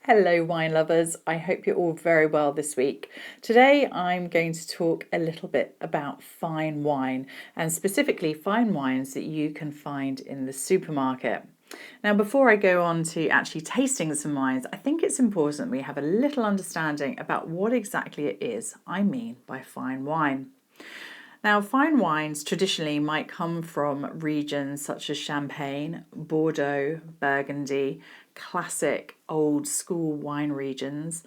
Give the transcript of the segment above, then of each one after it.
Hello, wine lovers. I hope you're all very well this week. Today, I'm going to talk a little bit about fine wine and specifically fine wines that you can find in the supermarket. Now, before I go on to actually tasting some wines, I think it's important we have a little understanding about what exactly it is I mean by fine wine. Now, fine wines traditionally might come from regions such as Champagne, Bordeaux, Burgundy, classic old school wine regions.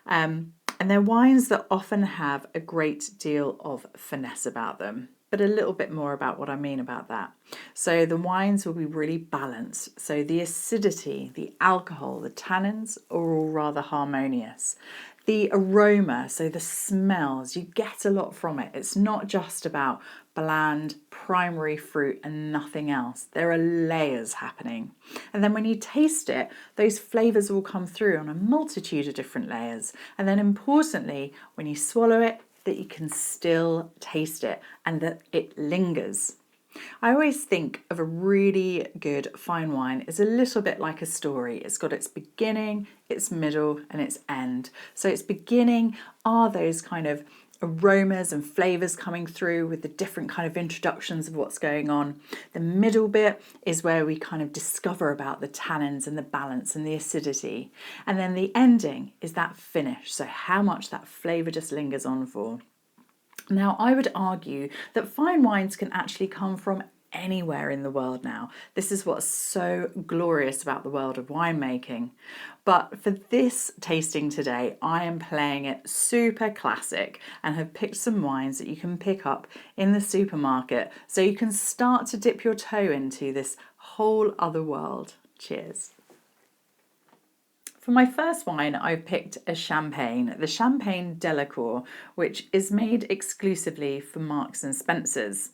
And they're wines that often have a great deal of finesse about them. But a little bit more about what I mean about that. So the wines will be really balanced. So the acidity, the alcohol, the tannins are all rather harmonious. The aroma, so the smells, you get a lot from it. It's not just about bland primary fruit and nothing else. There are layers happening. And then when you taste it, those flavours will come through on a multitude of different layers. And then importantly, when you swallow it, that you can still taste it and that it lingers. I always think of a really good fine wine as a little bit like a story. It's got its beginning, its middle, and its end. So its beginning are those kind of aromas and flavours coming through with the different kind of introductions of what's going on. The middle bit is where we kind of discover about the tannins and the balance and the acidity. And then the ending is that finish, so how much that flavour just lingers on for. Now, I would argue that fine wines can actually come from anywhere in the world now. This is what's so glorious about the world of winemaking. But for this tasting today, I am playing it super classic and have picked some wines that you can pick up in the supermarket so you can start to dip your toe into this whole other world. Cheers. For my first wine, I picked a champagne, the Champagne Delacourt, which is made exclusively for Marks and Spencer's.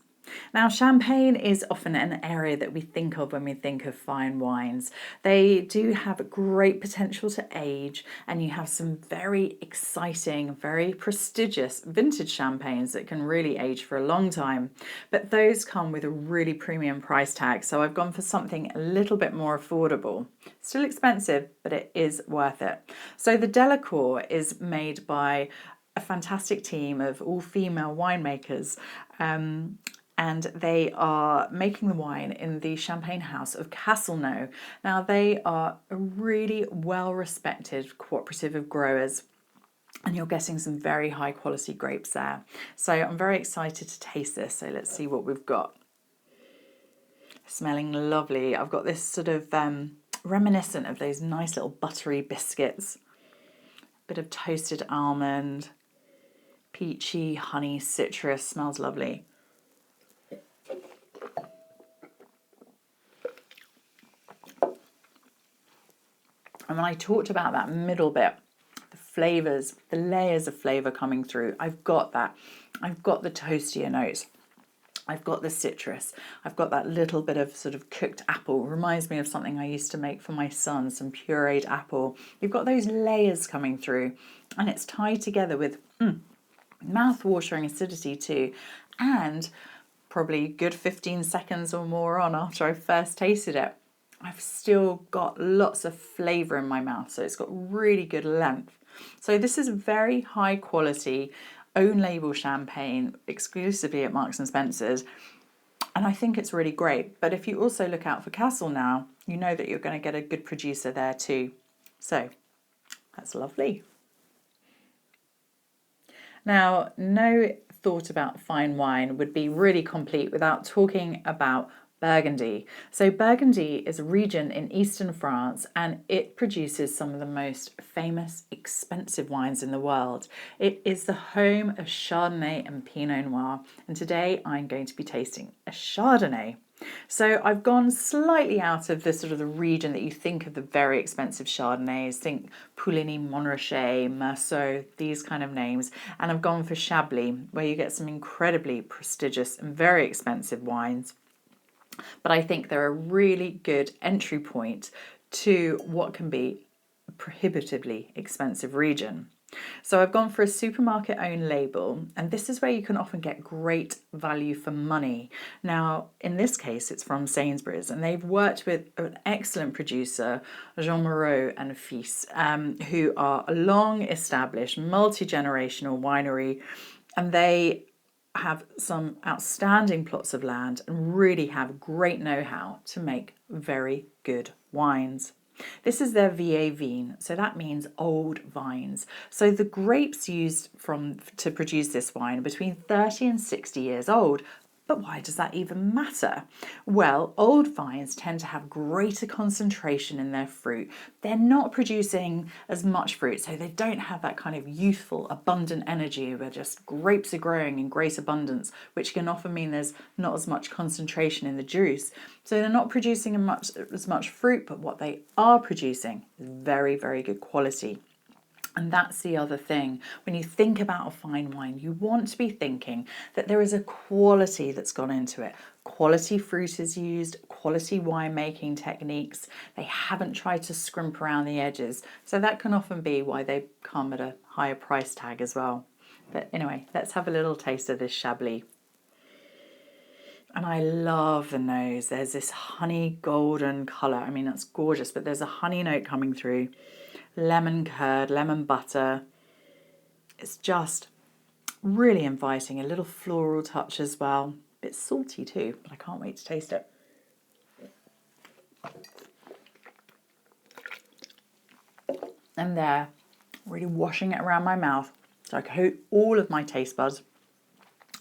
Now, Champagne is often an area that we think of when we think of fine wines. They do have great potential to age, and you have some very exciting, very prestigious vintage champagnes that can really age for a long time. But those come with a really premium price tag, so I've gone for something a little bit more affordable. Still expensive, but it is worth it. So the Delacourt is made by a fantastic team of all female winemakers. And they are making the wine in the champagne house of Castelnau. Now, they are a really well-respected cooperative of growers, and you're getting some very high quality grapes there. So I'm very excited to taste this. So let's see what we've got. Smelling lovely. I've got this sort of reminiscent of those nice little buttery biscuits. Bit of toasted almond, peachy, honey, citrus. Smells lovely. And when I talked about that middle bit, the flavours, the layers of flavour coming through, I've got that. I've got the toastier notes. I've got the citrus. I've got that little bit of sort of cooked apple. Reminds me of something I used to make for my son, some pureed apple. You've got those layers coming through, and it's tied together with mouth-watering acidity too, and probably good 15 seconds or more on after I first tasted it, I've still got lots of flavour in my mouth, so it's got really good length. So this is very high quality, own label champagne, exclusively at Marks and Spencer's, and I think it's really great. But if you also look out for Castelnau, you know that you're going to get a good producer there too. So that's lovely. Now, no thought about fine wine would be really complete without talking about Burgundy. So Burgundy is a region in eastern France, and it produces some of the most famous, expensive wines in the world. It is the home of Chardonnay and Pinot Noir, and today I'm going to be tasting a Chardonnay. So I've gone slightly out of the sort of the region that you think of the very expensive Chardonnays, think Puligny, Montrachet, Meursault, these kind of names, and I've gone for Chablis, where you get some incredibly prestigious and very expensive wines. But I think they're a really good entry point to what can be a prohibitively expensive region. So I've gone for a supermarket owned label, and this is where you can often get great value for money. Now, in this case, it's from Sainsbury's, and they've worked with an excellent producer, Jean Moreau and Fils, who are a long established, multi-generational winery, and they have some outstanding plots of land and really have great know-how to make very good wines. This is their Vignes, so that means old vines. So the grapes used to produce this wine are between 30 and 60 years old. But why does that even matter? Well, old vines tend to have greater concentration in their fruit. They're not producing as much fruit, so they don't have that kind of youthful, abundant energy where just grapes are growing in great abundance, which can often mean there's not as much concentration in the juice. So they're not producing as much fruit, but what they are producing is very, very good quality. And that's the other thing. When you think about a fine wine, you want to be thinking that there is a quality that's gone into it. Quality fruit is used, quality winemaking techniques. They haven't tried to scrimp around the edges. So that can often be why they come at a higher price tag as well. But anyway, let's have a little taste of this Chablis. And I love the nose. There's this honey golden colour. I mean, that's gorgeous, but there's a honey note coming through. Lemon curd, lemon butter. It's just really inviting. A little floral touch as well. A bit salty too, but I can't wait to taste it. And there, really washing it around my mouth. So I coat all of my taste buds.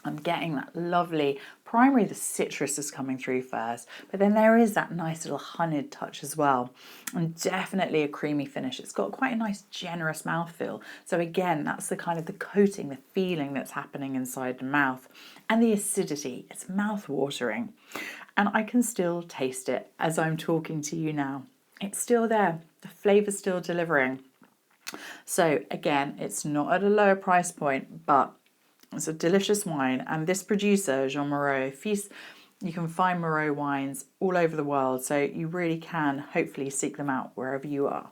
I'm getting that lovely, primarily the citrus is coming through first, but then there is that nice little honeyed touch as well, and definitely a creamy finish. It's got quite a nice generous mouthfeel. So again, that's the kind of the coating, the feeling that's happening inside the mouth, and the acidity. It's mouth-watering, and I can still taste it as I'm talking to you now. It's still there. The flavour's still delivering. So again, it's not at a lower price point, but it's a delicious wine, and this producer, Jean Moreau Fils, you can find Moreau wines all over the world, so you really can hopefully seek them out wherever you are.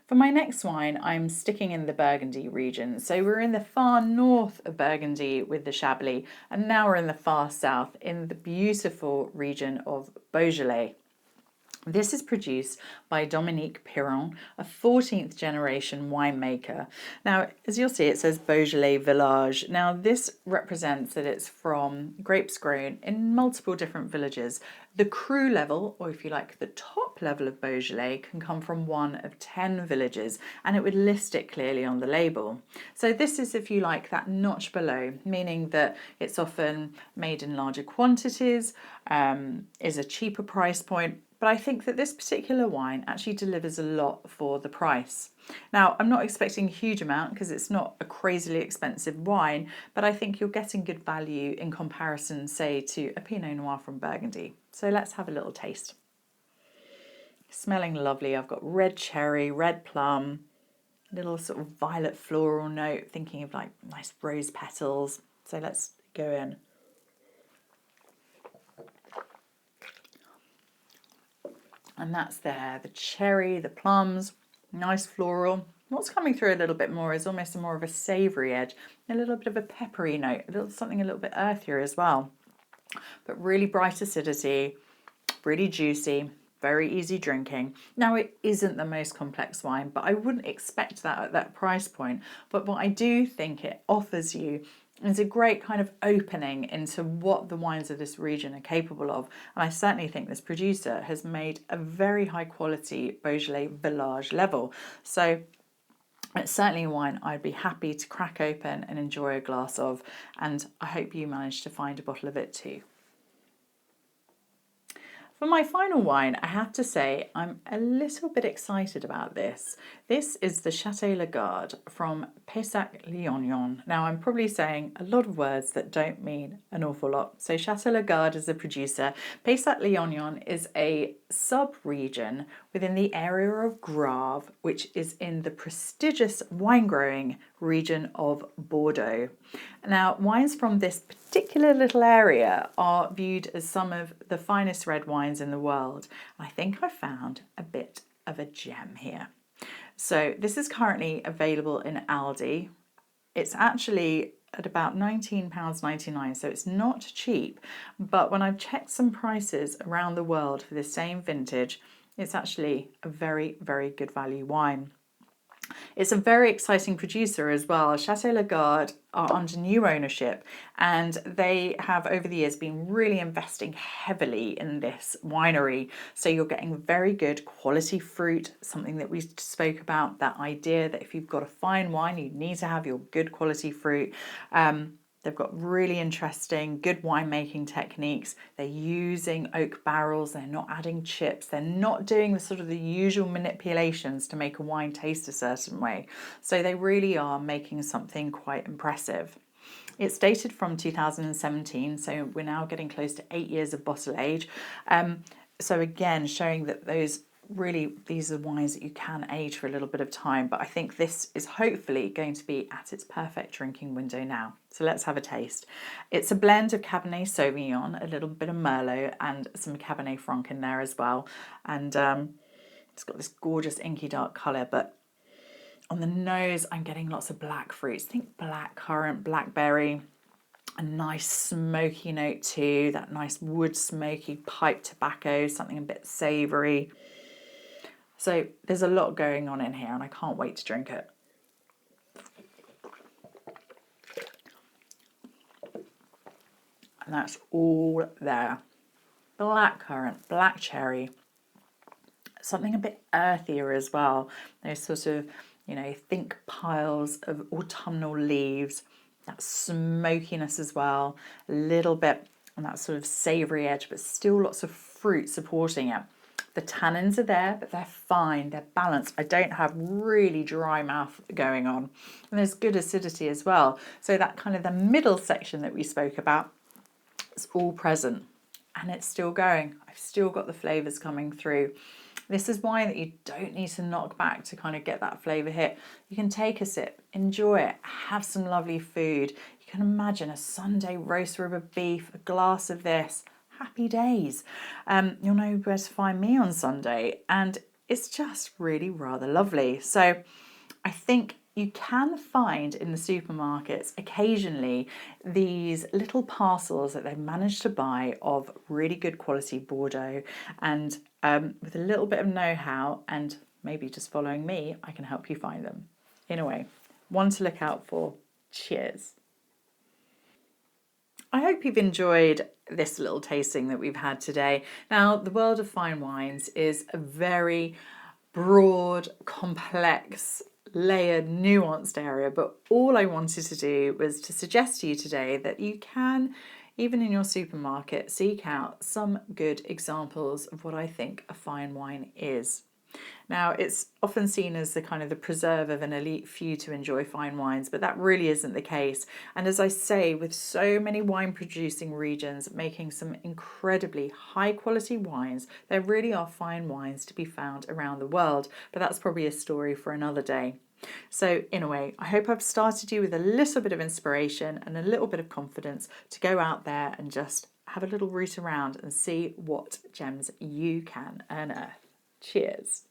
For my next wine, I'm sticking in the Burgundy region. So we're in the far north of Burgundy with the Chablis, and now we're in the far south in the beautiful region of Beaujolais. This is produced by Dominique Piron, a 14th generation winemaker. Now, as you'll see, it says Beaujolais Village. Now, this represents that it's from grapes grown in multiple different villages. The cru level, or if you like, the top level of Beaujolais, can come from one of 10 villages, and it would list it clearly on the label. So this is, if you like, that notch below, meaning that it's often made in larger quantities, is a cheaper price point. But I think that this particular wine actually delivers a lot for the price. Now, I'm not expecting a huge amount because it's not a crazily expensive wine, but I think you're getting good value in comparison, say, to a Pinot Noir from Burgundy. So let's have a little taste. Smelling lovely. I've got red cherry, red plum, little sort of violet floral note, thinking of like nice rose petals. So let's go in. And that's there, the cherry, the plums, nice floral. What's coming through a little bit more is almost more of a savoury edge, a little bit of a peppery note, something a little bit earthier as well. But really bright acidity, really juicy, very easy drinking. Now, it isn't the most complex wine, but I wouldn't expect that at that price point. But what I do think it offers you is a great kind of opening into what the wines of this region are capable of. And I certainly think this producer has made a very high quality Beaujolais Village level. So it's certainly a wine I'd be happy to crack open and enjoy a glass of. And I hope you managed to find a bottle of it too. For my final wine, I have to say I'm a little bit excited about this. This is the Château Lagarde from Pessac-Léognan. Now, I'm probably saying a lot of words that don't mean an awful lot. So Château Lagarde is the producer. Pessac-Léognan is a sub-region within the area of Graves, which is in the prestigious wine-growing region of Bordeaux. Now, wines from this particular little area are viewed as some of the finest red wines in the world. I think I found a bit of a gem here. So this is currently available in Aldi. It's actually at about £19.99, so it's not cheap. But when I've checked some prices around the world for the same vintage, it's actually a very, very good value wine. It's a very exciting producer as well. Chateau Lagarde are under new ownership, and they have over the years been really investing heavily in this winery. So you're getting very good quality fruit, something that we spoke about, that idea that if you've got a fine wine, you need to have your good quality fruit. They've got really interesting, good winemaking techniques. They're using oak barrels. They're not adding chips. They're not doing the sort of the usual manipulations to make a wine taste a certain way. So they really are making something quite impressive. It's dated from 2017, so we're now getting close to 8 years of bottle age. So again, showing that these are wines that you can age for a little bit of time, but I think this is hopefully going to be at its perfect drinking window now. So let's have a taste. It's a blend of Cabernet Sauvignon, a little bit of Merlot, and some Cabernet Franc in there as well. And it's got this gorgeous inky dark colour, but on the nose, I'm getting lots of black fruits. Think black currant, blackberry, a nice smoky note too, that nice wood smoky pipe tobacco, something a bit savoury. So there's a lot going on in here, and I can't wait to drink it. And that's all there. Black currant, black cherry, something a bit earthier as well. Those sort of, think piles of autumnal leaves, that smokiness as well, a little bit on that sort of savoury edge, but still lots of fruit supporting it. The tannins are there, but they're fine, they're balanced. I don't have really dry mouth going on. And there's good acidity as well. So that kind of the middle section that we spoke about, it's all present and it's still going. I've still got the flavours coming through. This is wine that you don't need to knock back to kind of get that flavour hit. You can take a sip, enjoy it, have some lovely food. You can imagine a Sunday roast rib of beef, a glass of this. Happy days. You'll know where to find me on Sunday, and it's just really rather lovely. So I think you can find in the supermarkets occasionally these little parcels that they've managed to buy of really good quality Bordeaux, and with a little bit of know-how and maybe just following me, I can help you find them. Anyway, one to look out for. Cheers. I hope you've enjoyed this little tasting that we've had today. Now, the world of fine wines is a very broad, complex, layered, nuanced area, but all I wanted to do was to suggest to you today that you can, even in your supermarket, seek out some good examples of what I think a fine wine is. Now, it's often seen as the kind of the preserve of an elite few to enjoy fine wines, but that really isn't the case. And as I say, with so many wine producing regions making some incredibly high quality wines, there really are fine wines to be found around the world, but that's probably a story for another day. So in a way, I hope I've started you with a little bit of inspiration and a little bit of confidence to go out there and just have a little root around and see what gems you can unearth. Cheers.